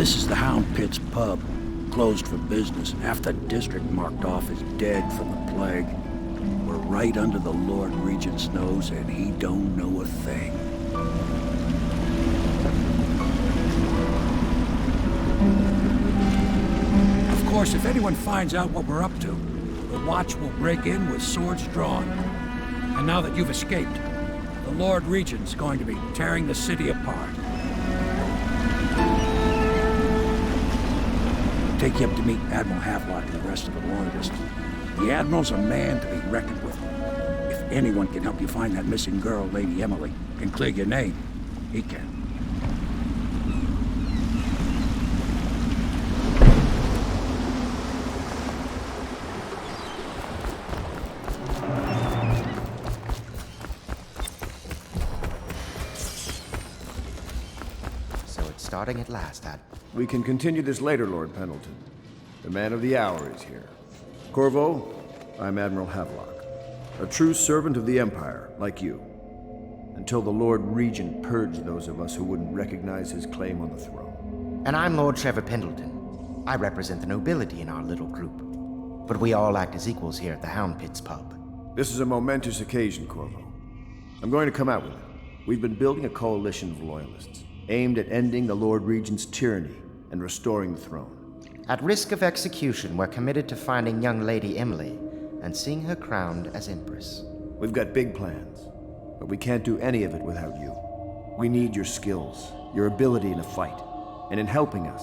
This is the Hound Pit's pub, closed for business. Half the district marked off as dead from the plague. We're right under the Lord Regent's nose, and he don't know a thing. Of course, if anyone finds out what we're up to, the Watch will break in with swords drawn. And now that you've escaped, the Lord Regent's going to be tearing the city apart. Take you up to meet Admiral Havelock and the rest of the Loyalists. The Admiral's a man to be reckoned with. If anyone can help you find that missing girl, Lady Emily, and clear your name, he can. So it's starting at last, Ad. We can continue this later, Lord Pendleton. The man of the hour is here. Corvo, I'm Admiral Havelock, a true servant of the Empire, like you, until the Lord Regent purged those of us who wouldn't recognize his claim on the throne. And I'm Lord Trevor Pendleton. I represent the nobility in our little group. But we all act as equals here at the Hound Pit's pub. This is a momentous occasion, Corvo. I'm going to come out with it. We've been building a coalition of loyalists, aimed at ending the Lord Regent's tyranny and restoring the throne. At risk of execution, we're committed to finding young Lady Emily and seeing her crowned as Empress. We've got big plans, but we can't do any of it without you. We need your skills, your ability in a fight, and in helping us,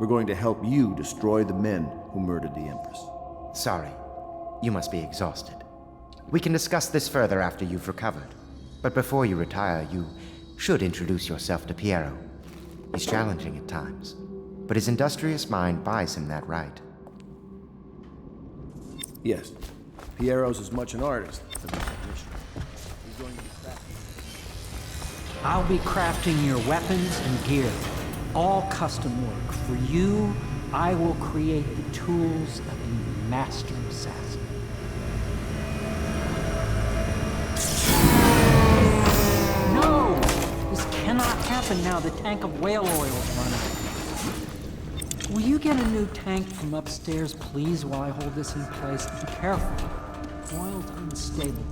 we're going to help you destroy the men who murdered the Empress. Sorry, you must be exhausted. We can discuss this further after you've recovered. But before you retire, you should introduce yourself to Piero. He's challenging at times, but his industrious mind buys him that right. Yes, Piero's as much an artist as a technician. He's going to be crafting. I'll be crafting your weapons and gear. All custom work. For you, I will create the tools of a master assassin. No! This cannot happen now. The tank of whale oil is running. Will you get a new tank from upstairs, please, while I hold this in place? Be careful. Oil's unstable.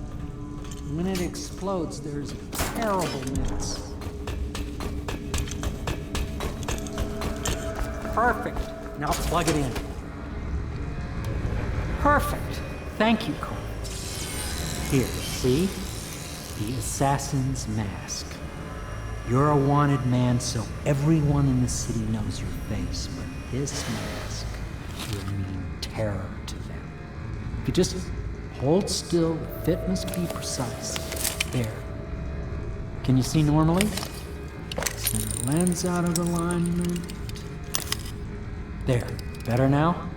When it explodes, there's a terrible mess. Perfect. Now plug it in. Perfect. Thank you, Cole. Here, see? The assassin's mask. You're a wanted man, so everyone in the city knows your face, but this mask will mean terror to them. If you just hold still, the fit must be precise. There. Can you see normally? Center lens out of alignment. There. Better now?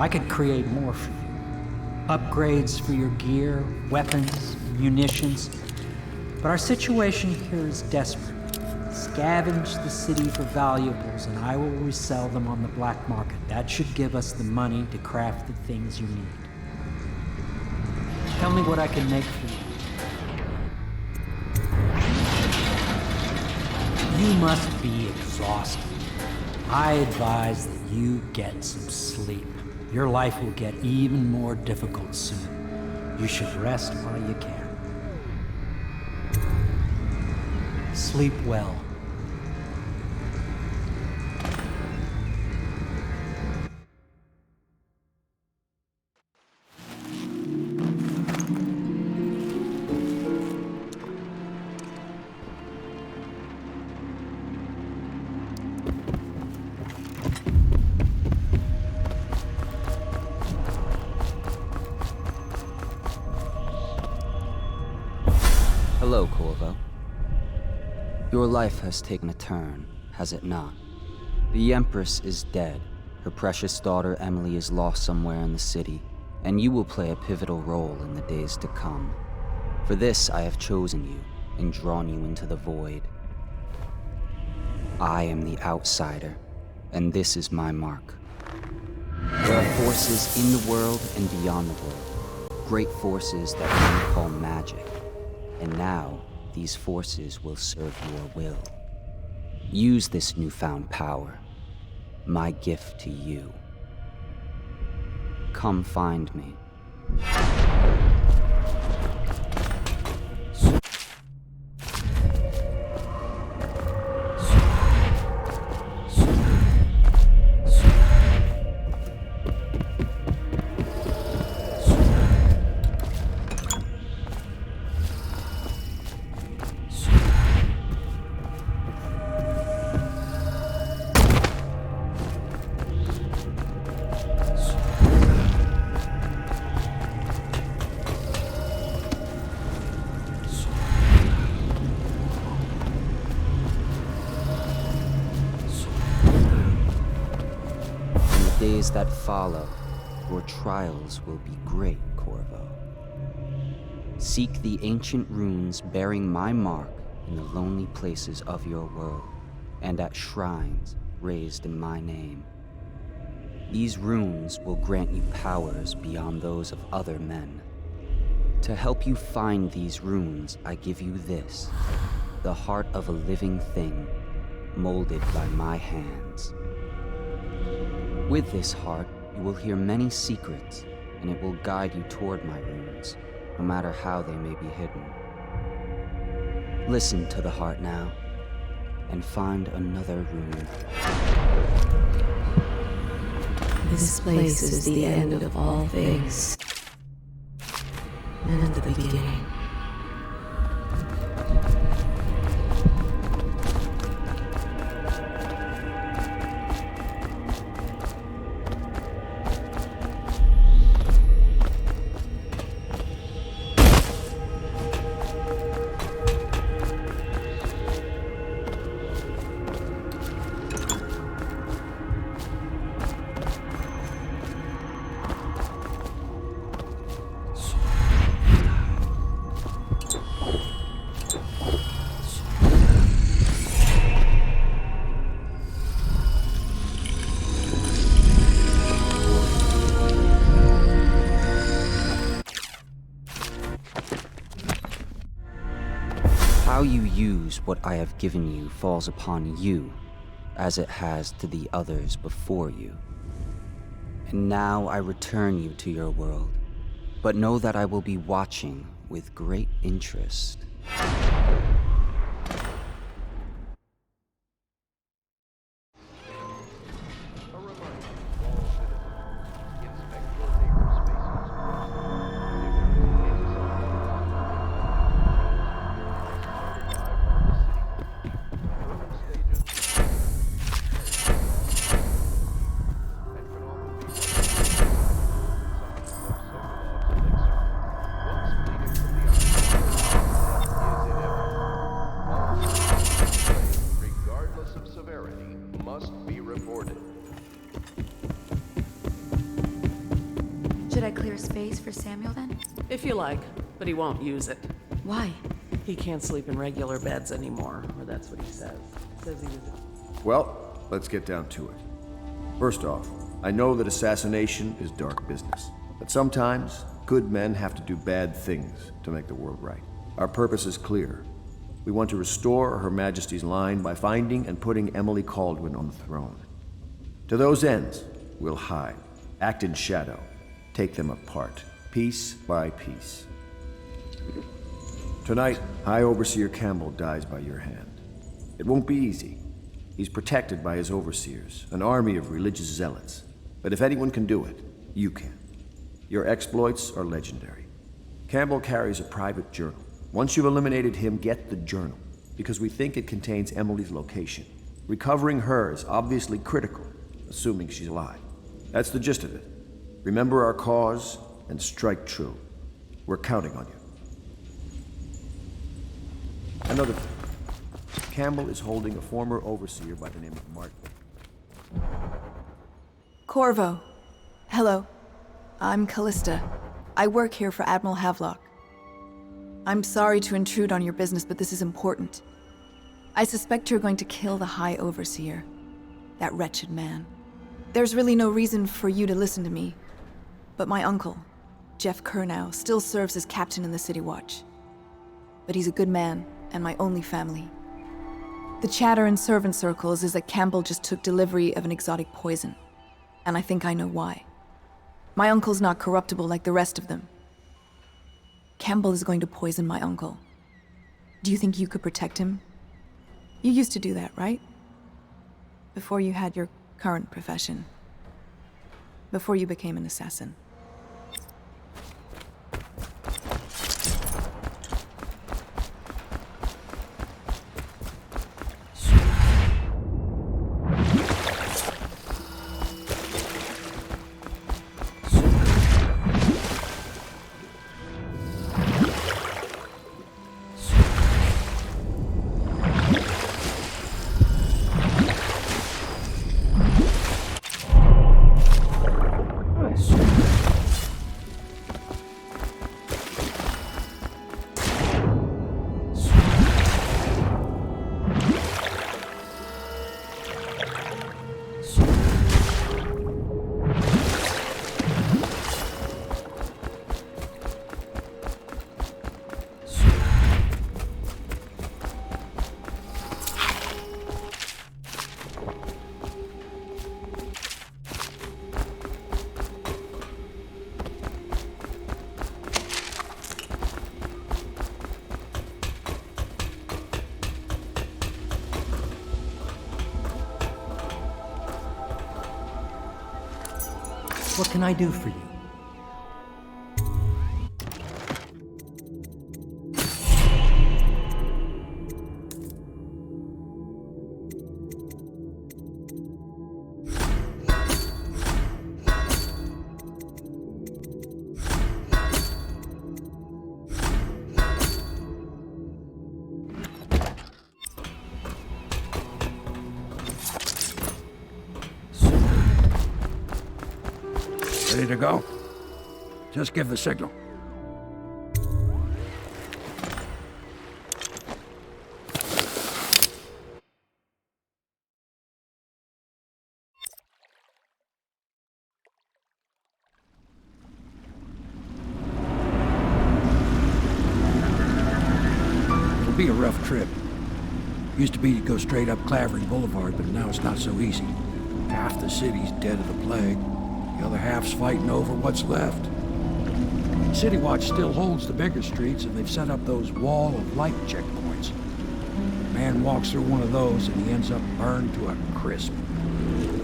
I could create more for you. Upgrades for your gear, weapons, munitions. But our situation here is desperate. Scavenge the city for valuables, and I will resell them on the black market. That should give us the money to craft the things you need. Tell me what I can make for you. You must be exhausted. I advise that you get some sleep. Your life will get even more difficult soon. You should rest while you can. Sleep well. Hello, Corvo. Your life has taken a turn, has it not? The Empress is dead. Her precious daughter Emily is lost somewhere in the city, and you will play a pivotal role in the days to come. For this, I have chosen you and drawn you into the void. I am the outsider, and this is my mark. There are forces in the world and beyond the world, great forces that men call magic. And now, these forces will serve your will. Use this newfound power my gift to you. Come find me. Days that follow, your trials will be great, Corvo. Seek the ancient runes bearing my mark in the lonely places of your world, and at shrines raised in my name. These runes will grant you powers beyond those of other men. To help you find these runes, I give you this, the heart of a living thing, molded by my hands. With this heart, you will hear many secrets, and it will guide you toward my runes, no matter how they may be hidden. Listen to the heart now, and find another rune. This place is the end of all things, and the beginning. How you use what I have given you falls upon you, as it has to the others before you. And now I return you to your world, but know that I will be watching with great interest. Should I clear space for Samuel then? If you like, but he won't use it. Why? He can't sleep in regular beds anymore, or that's what he says. Says he was... Well, let's get down to it. First off, I know that assassination is dark business, but sometimes good men have to do bad things to make the world right. Our purpose is clear. We want to restore Her Majesty's line by finding and putting Emily Kaldwin on the throne. To those ends, we'll hide, act in shadow, take them apart, piece by piece. Tonight, High Overseer Campbell dies by your hand. It won't be easy. He's protected by his overseers, an army of religious zealots. But if anyone can do it, you can. Your exploits are legendary. Campbell carries a private journal. Once you've eliminated him, get the journal, because we think it contains Emily's location. Recovering her is obviously critical, assuming she's alive. That's the gist of it. Remember our cause and strike true. We're counting on you. Another thing. Campbell is holding a former overseer by the name of Martin. Corvo. Hello. I'm Callista. I work here for Admiral Havelock. I'm sorry to intrude on your business, but this is important. I suspect you're going to kill the High Overseer. That wretched man. There's really no reason for you to listen to me. But my uncle, Jeff Kernow, still serves as captain in the City Watch. But he's a good man, and my only family. The chatter in servant circles is that Campbell just took delivery of an exotic poison. And I think I know why. My uncle's not corruptible like the rest of them. Campbell is going to poison my uncle. Do you think you could protect him? You used to do that, right? Before you had your current profession. Before you became an assassin. What can I do for you? Ready to go? Just give the signal. It'll be a rough trip. Used to be to go straight up Clavering Boulevard, but now it's not so easy. Half the city's dead of the plague. The other half's fighting over what's left. City Watch still holds the bigger streets, and they've set up those wall of light checkpoints. A man walks through one of those, and he ends up burned to a crisp.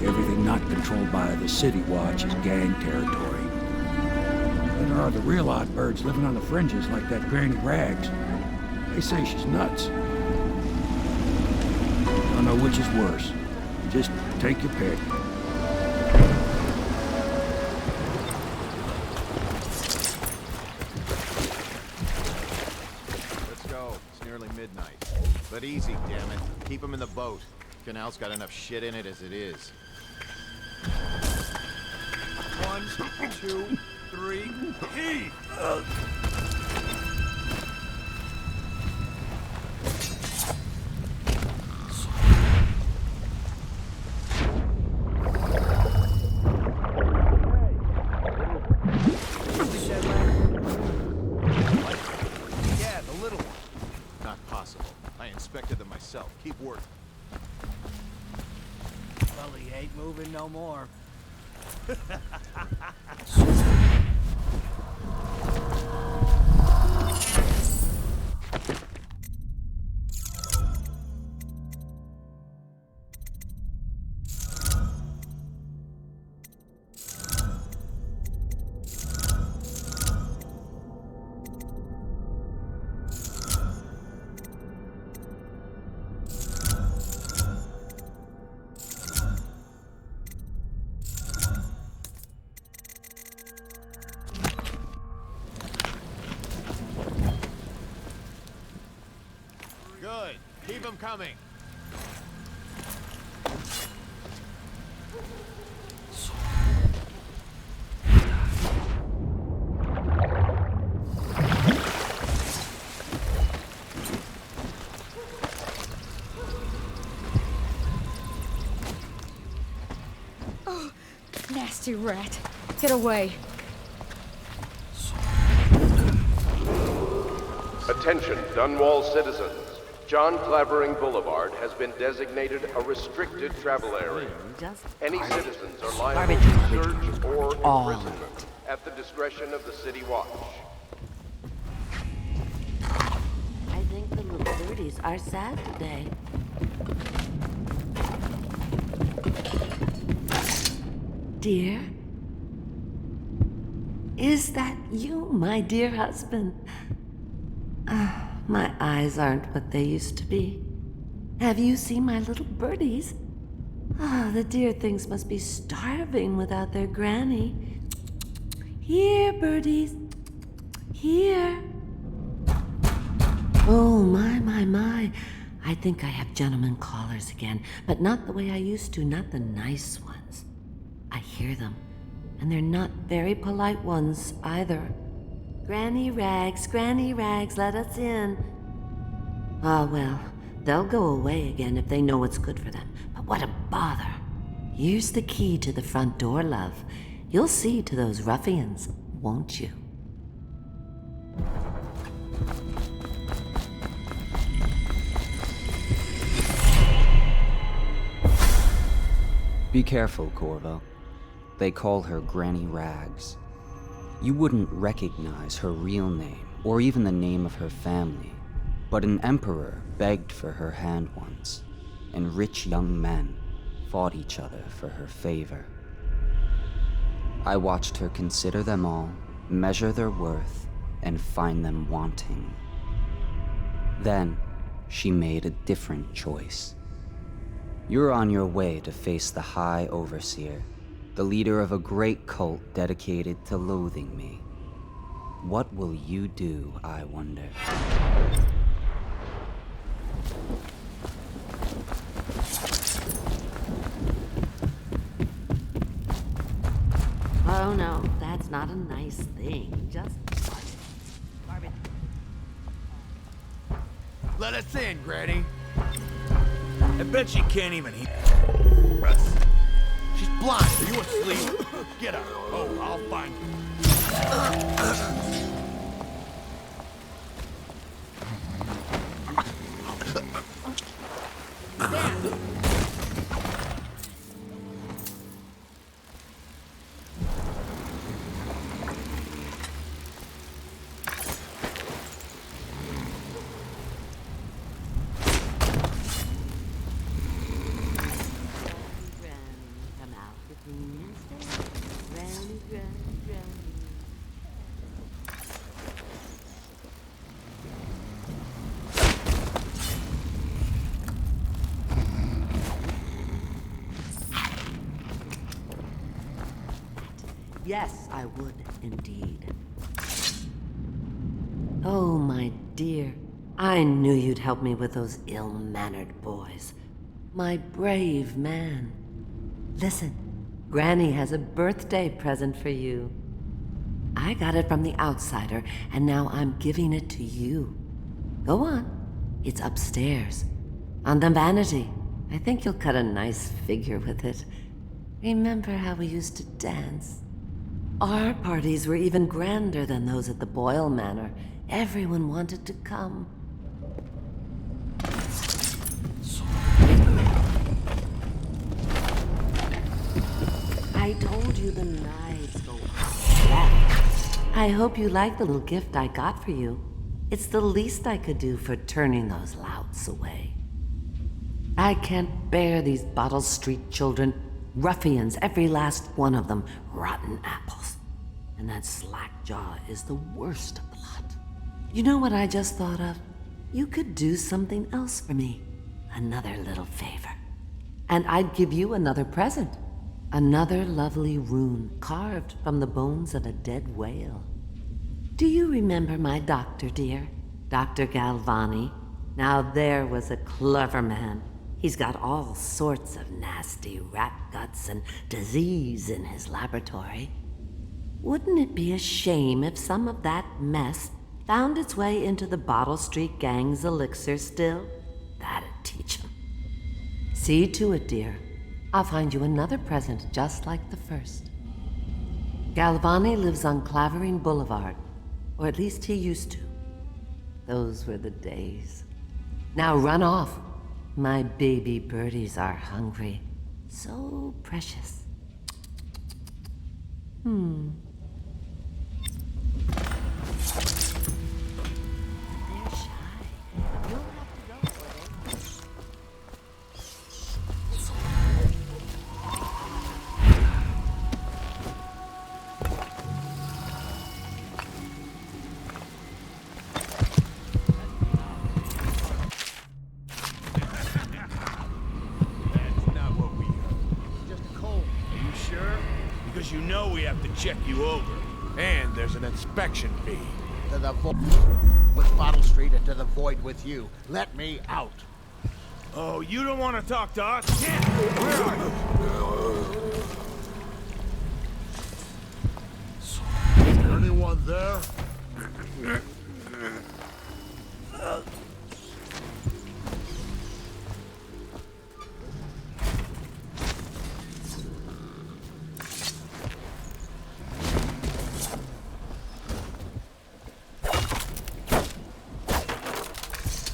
Everything not controlled by the City Watch is gang territory. Then there are the real odd birds living on the fringes, like that Granny Rags. They say she's nuts. Don't know which is worse. Just take your pick. But easy, damn it. Keep him in the boat. Canal's got enough shit in it as it is. 1, 2, 3, heave! Yeah, the little one. Not possible. I inspected them myself. Keep working. Well, he ain't moving no more. Good. Keep them coming. Oh, nasty rat. Get away. Attention, Dunwall citizens. John Clavering Boulevard has been designated a restricted travel area. Any citizens are liable to search or imprisonment at the discretion of the City Watch. I think the little birdies are sad today. Dear? Is that you, my dear husband? My eyes aren't what they used to be. Have you seen my little birdies? The dear things must be starving without their granny. Here, birdies. Here. Oh, my. I think I have gentlemen callers again, but not the way I used to, not the nice ones. I hear them, and they're not very polite ones either. Granny Rags, let us in. Ah, well, they'll go away again if they know what's good for them. But what a bother. Here's the key to the front door, love. You'll see to those ruffians, won't you? Be careful, Corvo. They call her Granny Rags. You wouldn't recognize her real name, or even the name of her family, but an emperor begged for her hand once, and rich young men fought each other for her favor. I watched her consider them all, measure their worth, and find them wanting. Then, she made a different choice. You're on your way to face the High Overseer, the leader of a great cult dedicated to loathing me. What will you do, I wonder? Oh no, that's not a nice thing. Just garbage. Let us in, Granny. I bet she can't even hear us. She's blind. Are you asleep? Get up. Oh, I'll find you. Yes, I would, indeed. Oh, my dear. I knew you'd help me with those ill-mannered boys. My brave man. Listen, Granny has a birthday present for you. I got it from the outsider, and now I'm giving it to you. Go on. It's upstairs. On the vanity. I think you'll cut a nice figure with it. Remember how we used to dance? Our parties were even grander than those at the Boyle Manor. Everyone wanted to come. I told you the knives go left. I hope you like the little gift I got for you. It's the least I could do for turning those louts away. I can't bear these Bottle Street children. Ruffians, every last one of them, rotten apples. And that slack jaw is the worst of the lot. You know what I just thought of? You could do something else for me. Another little favor. And I'd give you another present. Another lovely rune carved from the bones of a dead whale. Do you remember my doctor, dear? Dr. Galvani? Now there was a clever man. He's got all sorts of nasty rat guts and disease in his laboratory. Wouldn't it be a shame if some of that mess found its way into the Bottle Street Gang's elixir still? That'd teach him. See to it, dear. I'll find you another present just like the first. Galvani lives on Clavering Boulevard, or at least he used to. Those were the days. Now run off. My baby birdies are hungry. So precious. They're shy. You'll have to go for them. That's not what we heard. Just a cold. Are you sure? Because you know we have to check you over. And there's an inspection fee. To the void with Bottle Street and to the void with you. Let me out. Oh, you don't want to talk to us? Kid, where are you? Anyone there?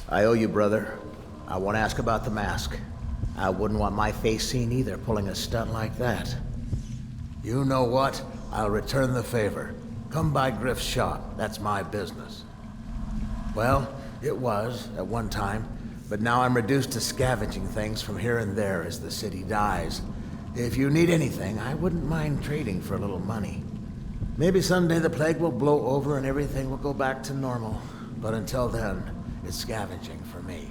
I owe you, brother. I won't ask about the mask. I wouldn't want my face seen either, pulling a stunt like that. You know what? I'll return the favor. Come by Griff's shop. That's my business. Well, it was, at one time, but now I'm reduced to scavenging things from here and there as the city dies. If you need anything, I wouldn't mind trading for a little money. Maybe someday the plague will blow over and everything will go back to normal. But until then, it's scavenging for me.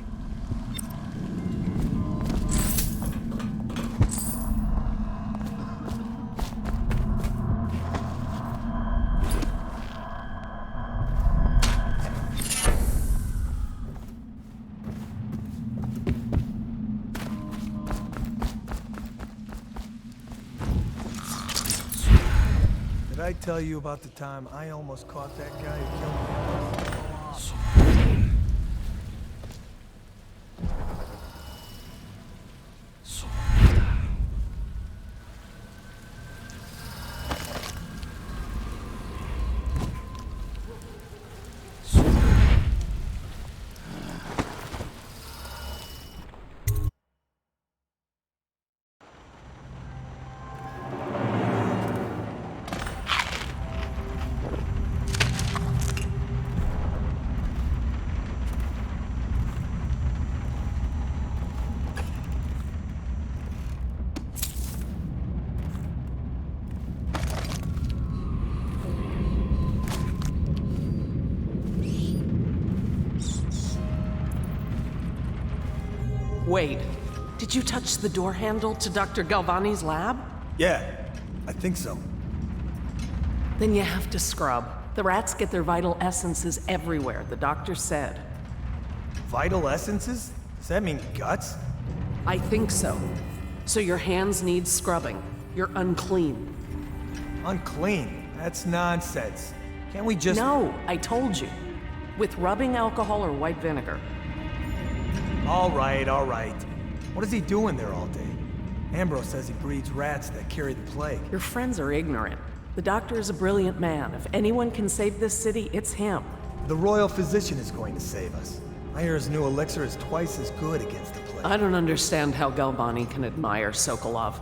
Did I tell you about the time I almost caught that guy who killed me? Wait, did you touch the door handle to Dr. Galvani's lab? Yeah, I think so. Then you have to scrub. The rats get their vital essences everywhere, the doctor said. Vital essences? Does that mean guts? I think so. So your hands need scrubbing. You're unclean. Unclean? That's nonsense. Can't we just— No, I told you. With rubbing alcohol or white vinegar. All right, all right. What is he doing there all day? Ambrose says he breeds rats that carry the plague. Your friends are ignorant. The doctor is a brilliant man. If anyone can save this city, it's him. The royal physician is going to save us. I hear his new elixir is twice as good against the plague. I don't understand how Galvani can admire Sokolov.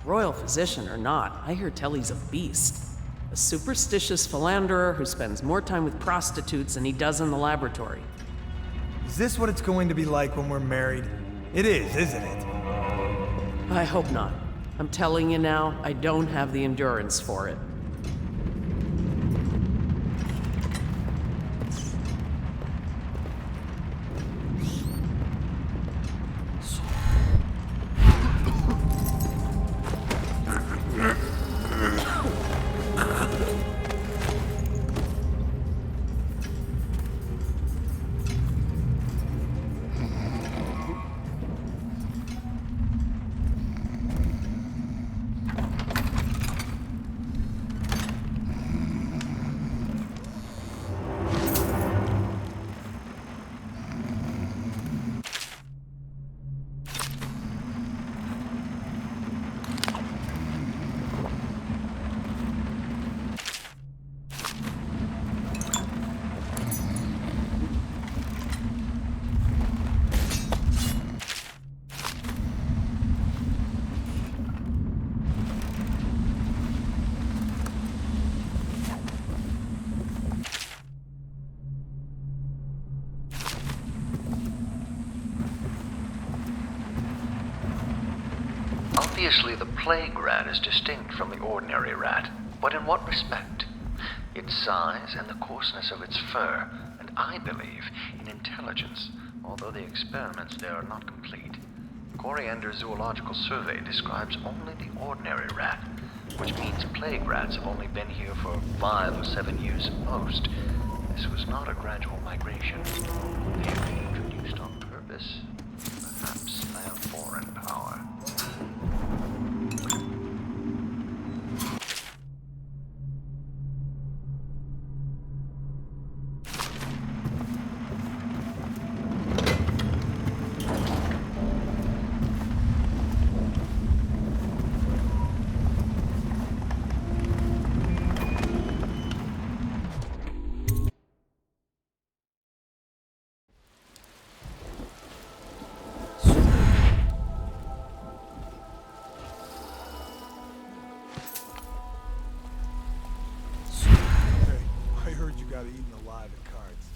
Royal physician or not, I hear tell he's a beast. A superstitious philanderer who spends more time with prostitutes than he does in the laboratory. Is this what it's going to be like when we're married? It is, isn't it? I hope not. I'm telling you now, I don't have the endurance for it. Obviously, the plague rat is distinct from the ordinary rat, but in what respect? Its size and the coarseness of its fur, and I believe in intelligence, although the experiments there are not complete. Coriander Zoological Survey describes only the ordinary rat, which means plague rats have only been here for 5 or 7 years at most. This was not a gradual migration. They have been introduced on purpose, perhaps by a foreign power. Got eaten alive at cards.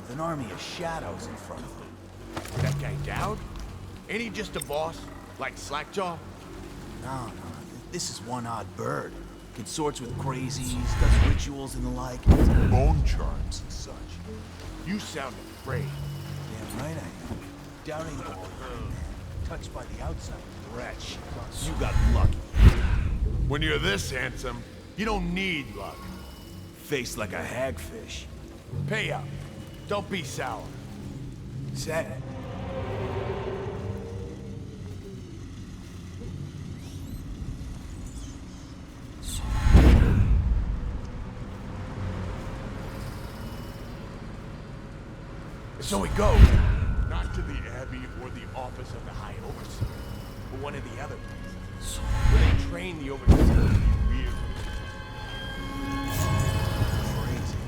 An army of shadows in front of him. That guy Dowd? Ain't he just a boss? Like Slackjaw? No. This is one odd bird. Consorts with crazies, does rituals and the like. Bone charms and such. You sound afraid. Damn right I am. Dowd ain't all man. Touched by the outside. Wretch. You got lucky. When you're this handsome, you don't need luck. Face like a hagfish. Pay up. Don't be sour. Said it. So we go. Not to the Abbey or the office of the High Overseer, but one of the other places, where they train the Overseer to be real. Crazy.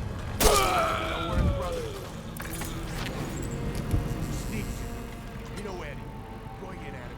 Now we're brothers. Sneak. You know Eddie. Going in at it.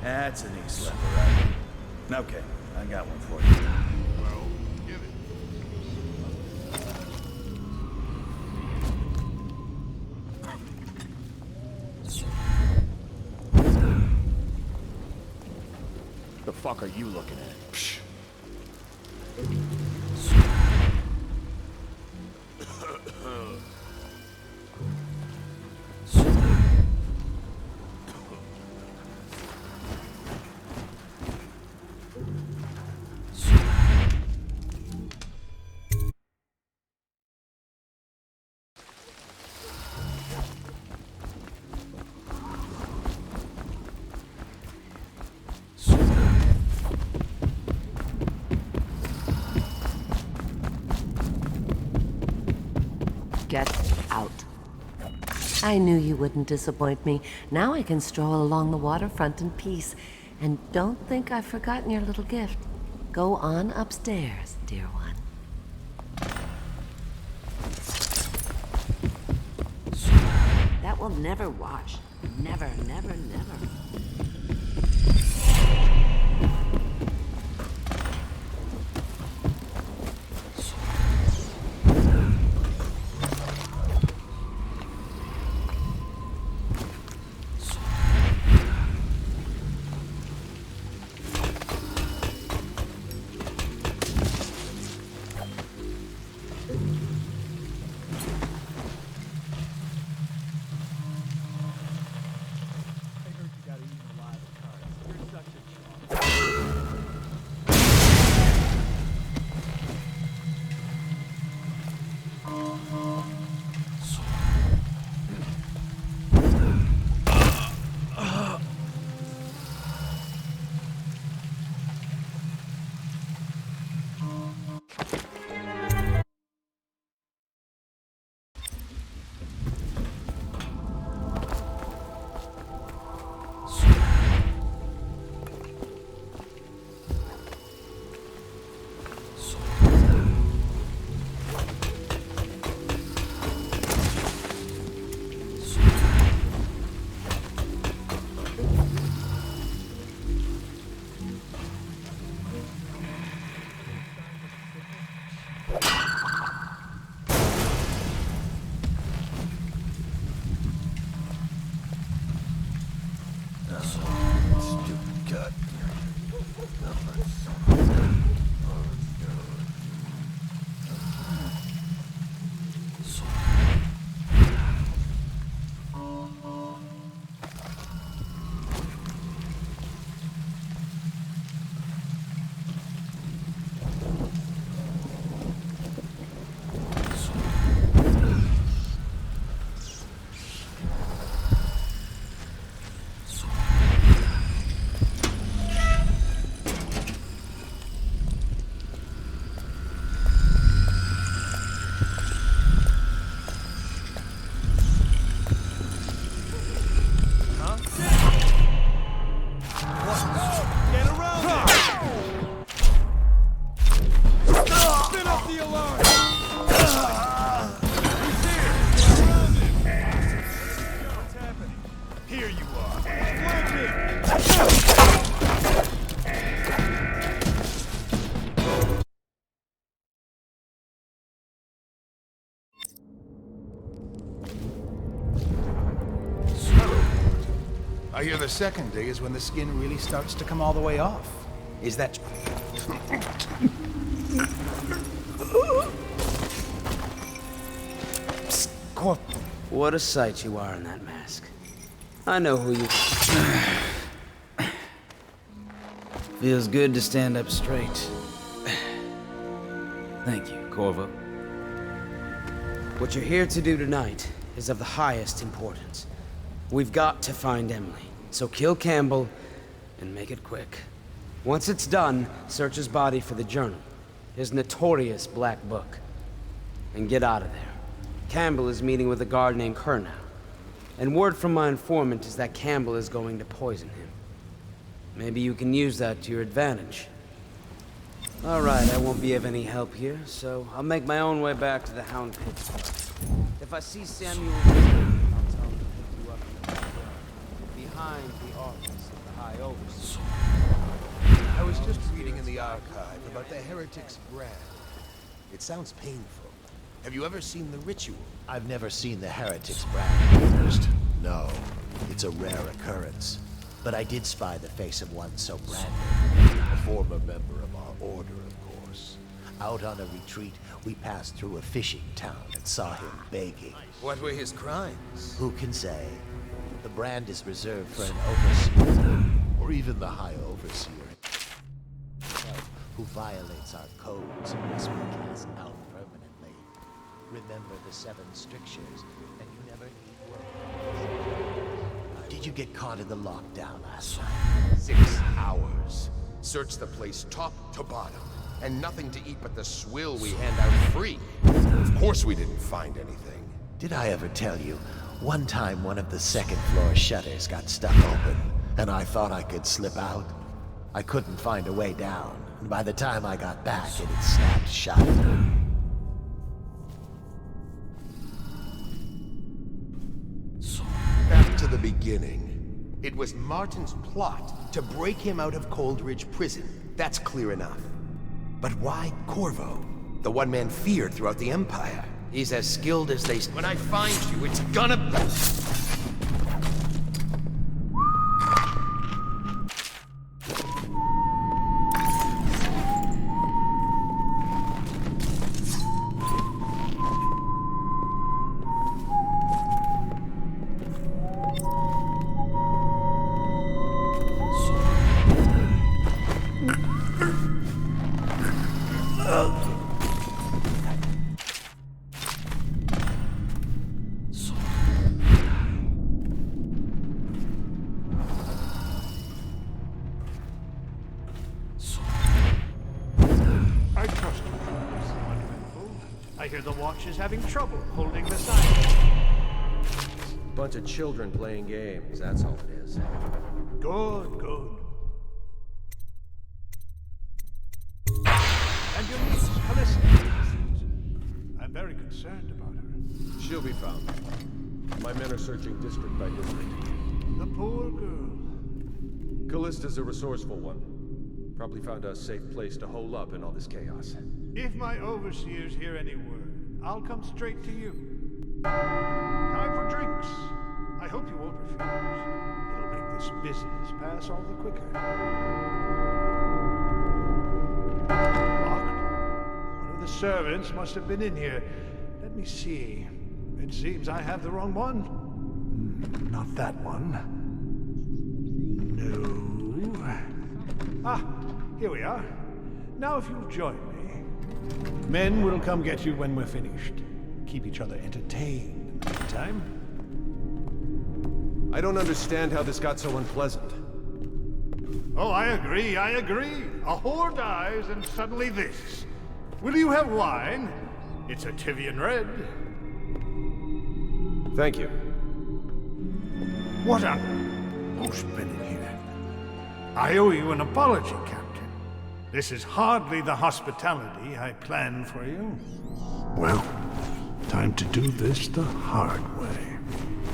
That's a knee slapper, right? Okay, I got one for you. Well, give it. fuck are you looking at? Psh. Get out. I knew you wouldn't disappoint me. Now I can stroll along the waterfront in peace. And don't think I've forgotten your little gift. Go on upstairs, dear one. That will never wash. Never, never, never. I hear the second day is when the skin really starts to come all the way off. Is that... Psst, Corporal. What a sight you are in that mask. I know who you... Feels good to stand up straight. Thank you, Corvo. What you're here to do tonight is of the highest importance. We've got to find Emily, so kill Campbell and make it quick. Once it's done, search his body for the journal, his notorious black book, and get out of there. Campbell is meeting with a guard named Kernow, and word from my informant is that Campbell is going to poison him. Maybe you can use that to your advantage. All right, I won't be of any help here, so I'll make my own way back to the Hound Pit. If I see Samuel, I'll tell him to pick you up in the backyard, behind the office of the High Overseer. I was just reading in the archive about the heretic's brand. It sounds painful. Have you ever seen the ritual? I've never seen the heretic's brand used. No, it's a rare occurrence. but I did spy the face of one so brand new. A former member of our order, of course. Out on a retreat, we passed through a fishing town and saw him begging. What were his crimes? Who can say? The brand is reserved for an overseer, or even the high overseer who violates our codes unless we cast out permanently. Remember the 7 strictures, and you never need work. Did you get caught in the lockdown last night? 6 hours. Searched the place top to bottom, and nothing to eat but the swill we hand out free. Of course we didn't find anything. Did I ever tell you, one time one of the 2nd floor shutters got stuck open, and I thought I could slip out? I couldn't find a way down, and by the time I got back, it had snapped shut. Back to the beginning. It was Martin's plot to break him out of Coldridge Prison. That's clear enough. But why Corvo? The one man feared throughout the Empire. He's as skilled as they... When I find you, it's gonna... I hear the Watch is having trouble holding the sign. Bunch of children playing games, that's all it is. Good, good. And your niece, Callista. I'm very concerned about her. She'll be found. My men are searching district by district. The poor girl. Callista's a resourceful one. Probably found a safe place to hole up in all this chaos. If my overseers hear any word, I'll come straight to you. Time for drinks. I hope you won't refuse. It'll make this business pass all the quicker. Locked. One of the servants must have been in here. Let me see. It seems I have the wrong one. Not that one. No. Ah, here we are. Now if you'll join me. Men will come get you when we're finished. Keep each other entertained in the meantime. I don't understand how this got so unpleasant. Oh, I agree. A whore dies and suddenly this. Will you have wine? It's a Tivian Red. Thank you. What a... Who's been in here? I owe you an apology, Captain. This is hardly the hospitality I planned for you. Well, time to do this the hard way.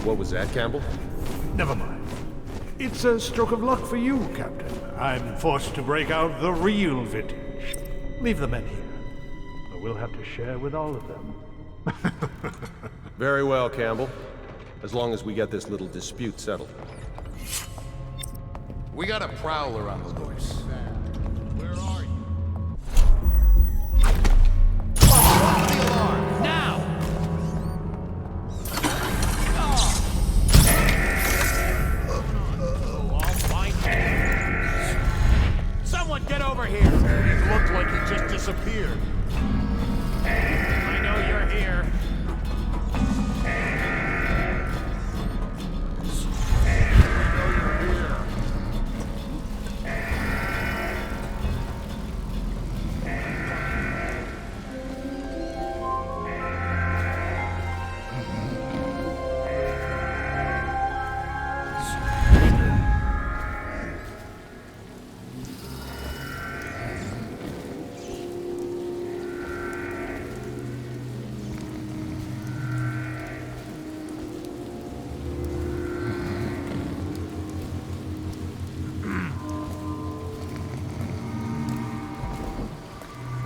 What was that, Campbell? Never mind. It's a stroke of luck for you, Captain. I'm forced to break out the real vintage. Leave the men here, or we'll have to share with all of them. Very well, Campbell. As long as we get this little dispute settled. We got a prowler on the loose. Where are you? Off the alarm, now! I'll find you. Someone get over here! It looked like he just disappeared. I know you're here.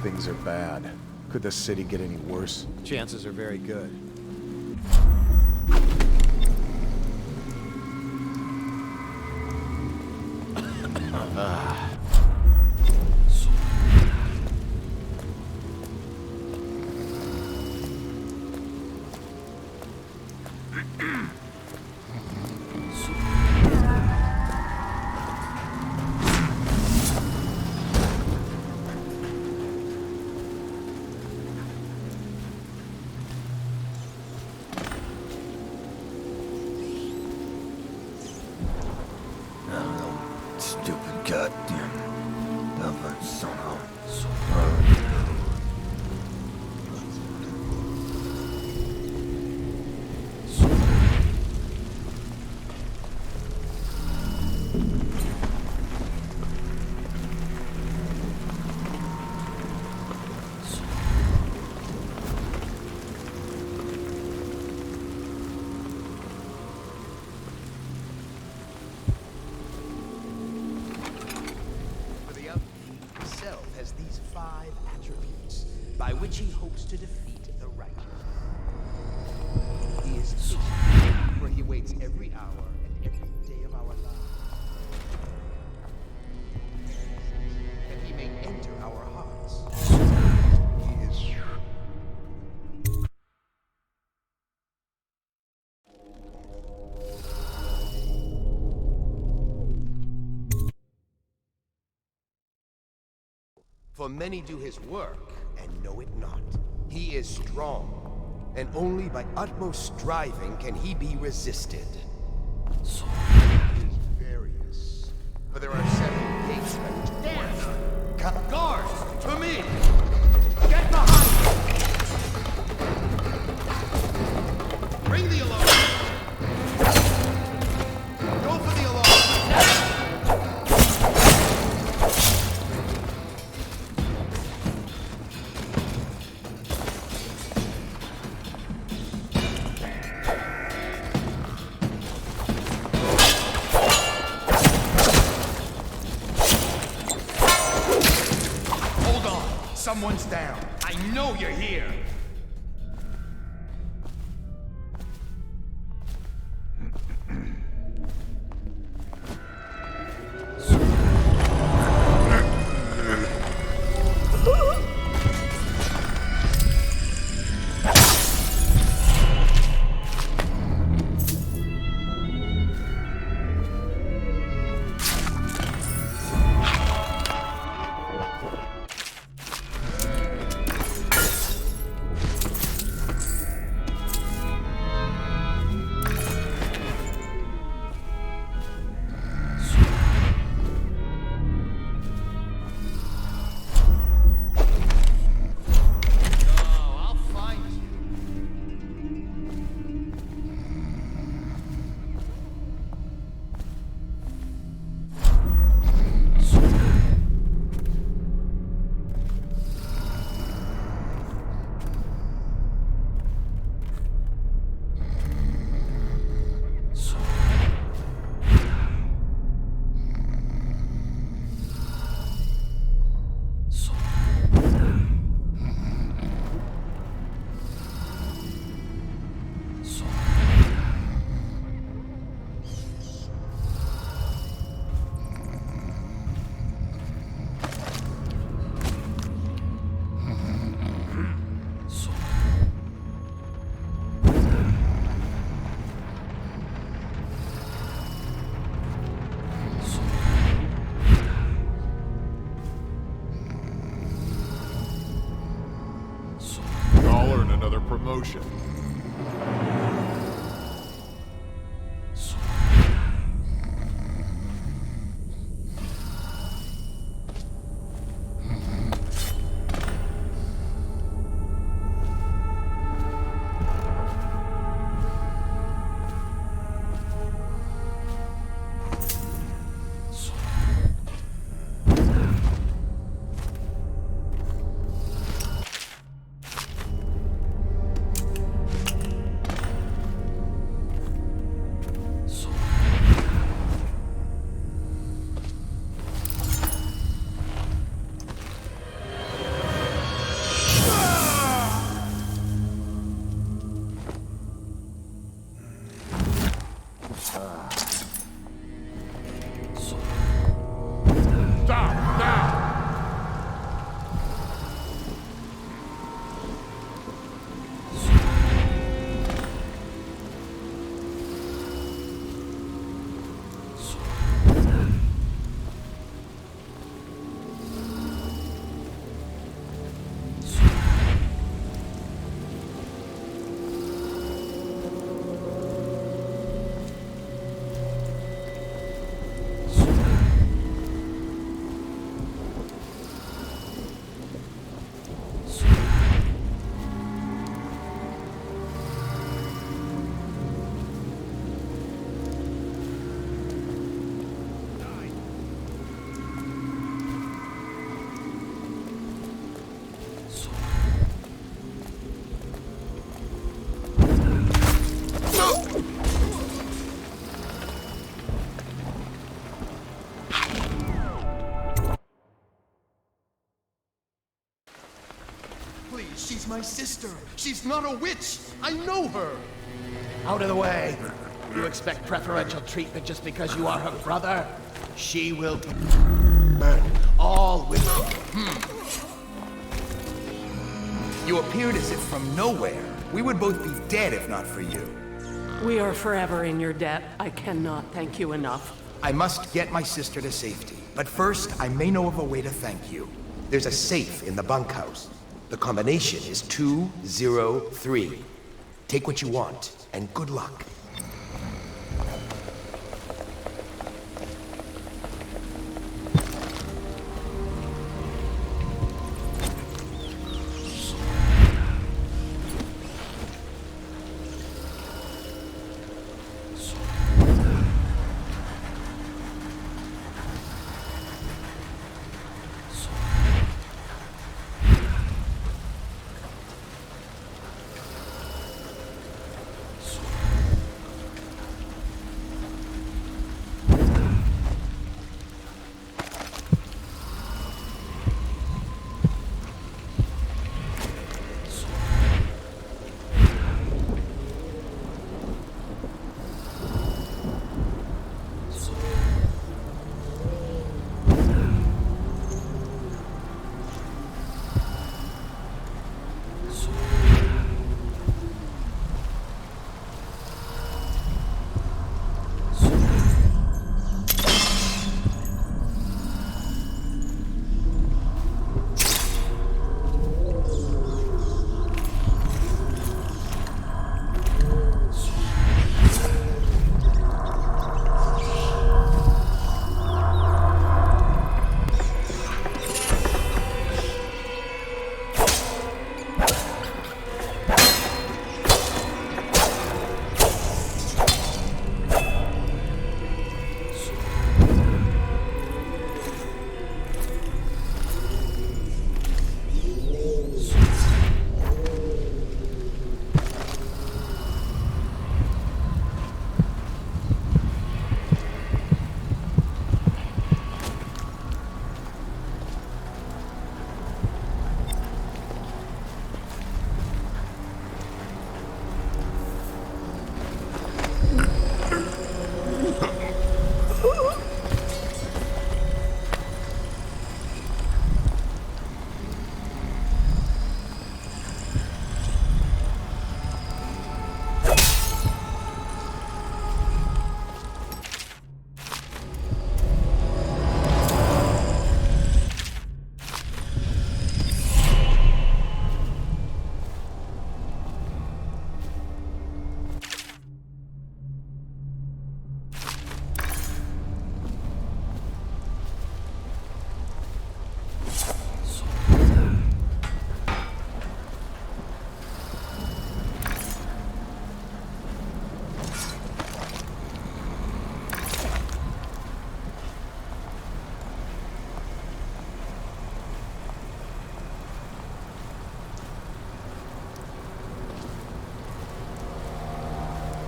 Things are bad. Could the city get any worse? Chances are very good. goddamn Elven son of by which he hopes to defeat the righteous. He is patient, where he waits every hour and every day of our lives, that he may enter our hearts. He is for many do his work and know it not. He is strong, and only by utmost striving can he be resisted. He is various, for there are 7 gates by which dance. Guards, to me! Get behind me! Bring the alarm! Go for the alarm! Now! Someone's down. I know you're here. Promotion. She's my sister. She's not a witch. I know her. Out of the way. You expect preferential treatment just because you are her brother? She will burn all with You appeared as if from nowhere. We would both be dead if not for you. We are forever in your debt. I cannot thank you enough. I must get my sister to safety. But first, I may know of a way to thank you. There's a safe in the bunkhouse. The combination is 203. Take what you want, and good luck.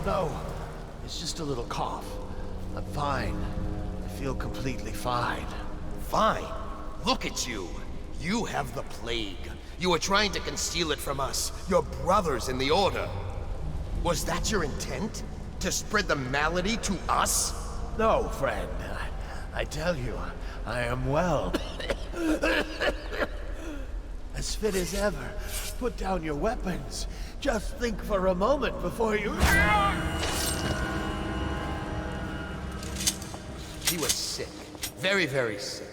No, it's just a little cough. I'm fine. I feel completely fine. Fine. Look at you. You have the plague. You were trying to conceal it from us, your brothers in the Order. Was that your intent? To spread the malady to us? No, friend. I tell you, I am well. As fit as ever. Put down your weapons. Just think for a moment before you... He was sick. Very, very sick.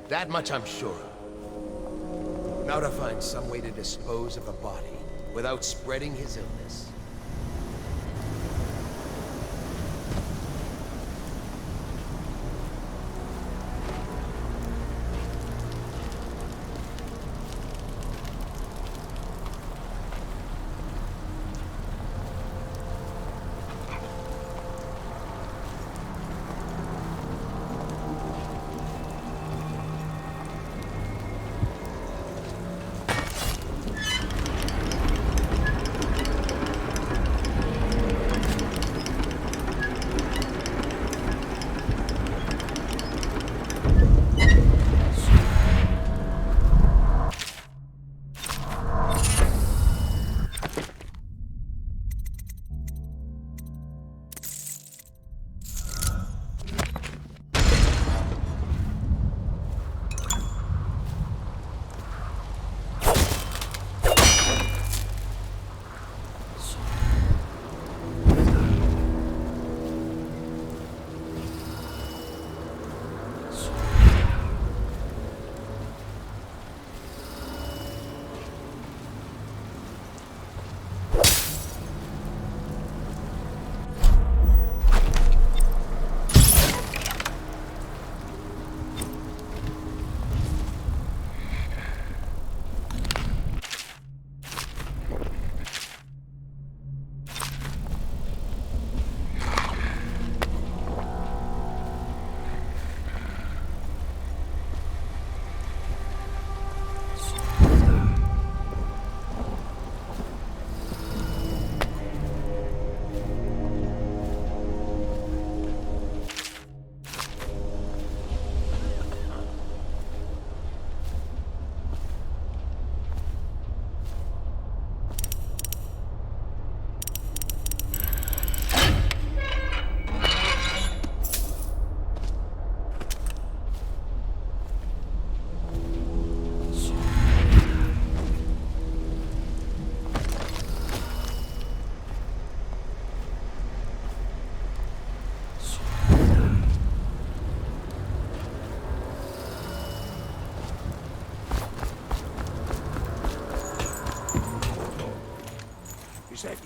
That much I'm sure of. Now to find some way to dispose of a body without spreading his illness.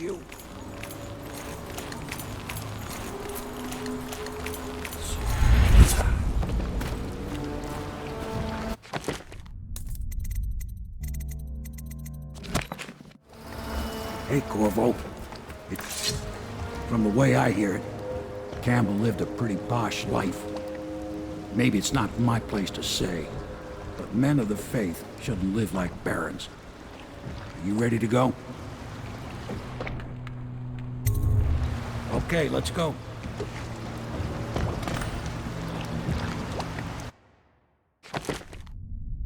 you. Hey, Corvo. From the way I hear it, Campbell lived a pretty posh life. Maybe it's not my place to say, but men of the faith shouldn't live like barons. Are you ready to go? Okay, let's go.